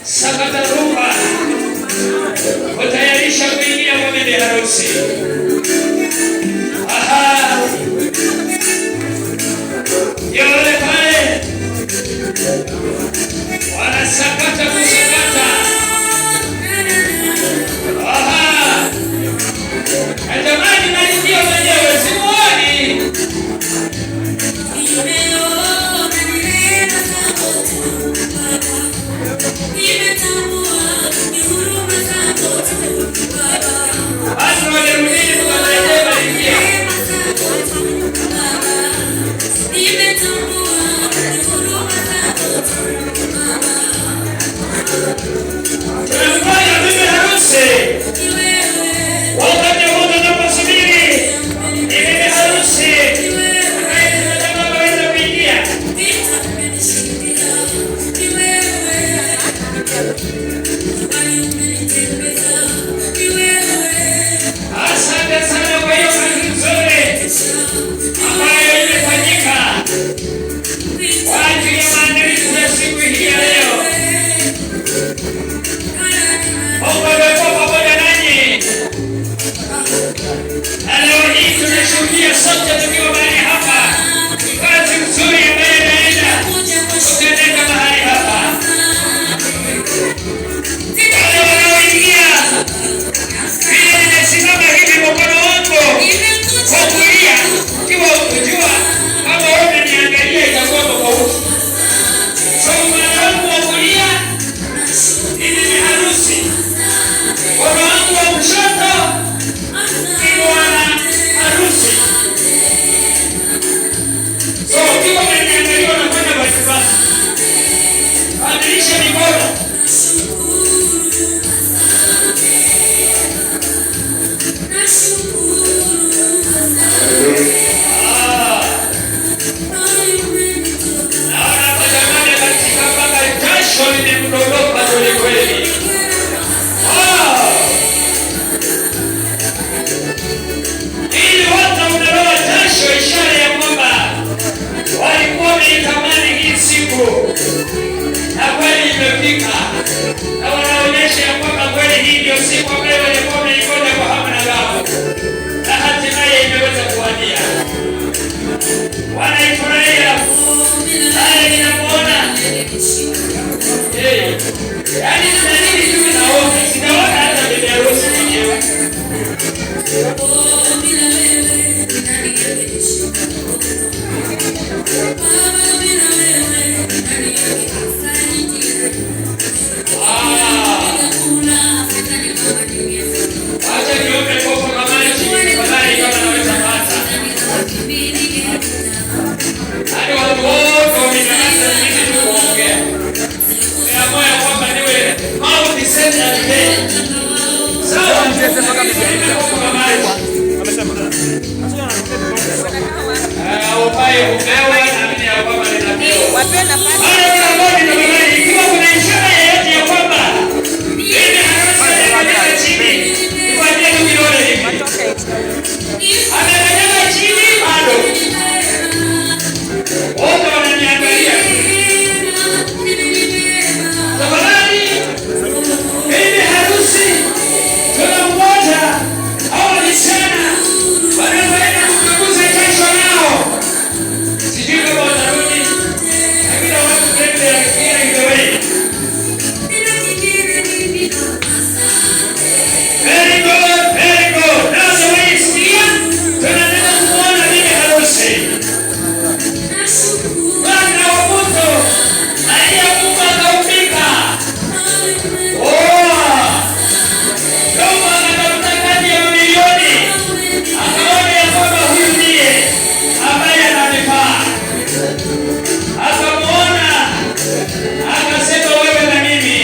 sakata rumba, kutayarisha kuingia kwa bibi harusi. Aha, yole pale wanasakata kusakata. Aha, natamani nalipia mwenyewe simuoni. Asante sana kwa hiyo kazi nzuri ambayo imefanyika kwa ajili ya maandalizi ya siku hii ya leo. Mungu amekuwa pamoja nanyi, na leo hii tunashuhudia sote tukiwa mahali hapa kazi nzuri ambayo inaenda kutendeka mahali hapa. Wale wanaoingia vile nimesimama hivi mkono wangu kwa kulia, ukiwa ukijua kama wewe unaniangalia itakuwa tofauti. So mkono wangu wa kulia hivi ni harusi, mkono wangu wa kushoto ni bwana harusi. So ukiwa unaniangalia unafanya basi badilisha mikono. Ili watu mnaloa jasho, ishara ya kwamba walikuwa wameitamani hii siku na kweli imefika, na wanaonyesha ya kwamba kweli hii ndio siku ambayo walikuwa wameingoja kwa hamu na gamu, na hatimaye imeweza kuwadia. Wanaifurahia. Haya, ninamuona yaani nini tu naona, sijaona hata bibi harusi mwenyewe. Acha niombe kopo kama hichi, tafadhali kama naweza pata. Hadi watu wote wamenyamaza na mimi tu kuongea. Niamua ya kwamba niwe mauti sasa mbele. Sawa, mzee mpaka mjini kopo kama hichi. Upai upewa na mimi ya kwamba ninapewa. Wapenda pale. Haya kwa nini ikiwa kuna ishara yoyote ya kwamba mimi hawezi chini. Kwa nini ukiona hivi? Anakanyaga chini bado. Wote wananiangalia. Tafadhali. Bibi harusi tunamgoja hao vijana wanaenda kukuza kesho nao. Sijui kama watarudi. Lakini watu mbele ya kila kidogo. Very good, very good. Now the way it's here, tunataka kuona bibi harusi. Bwana wa moto, aliyeumba akaupika. Mungu akatafuta kati ya milioni, akaona ya kwamba huyu ndiye ambaye ananifaa. Akamuona, akasema wewe na mimi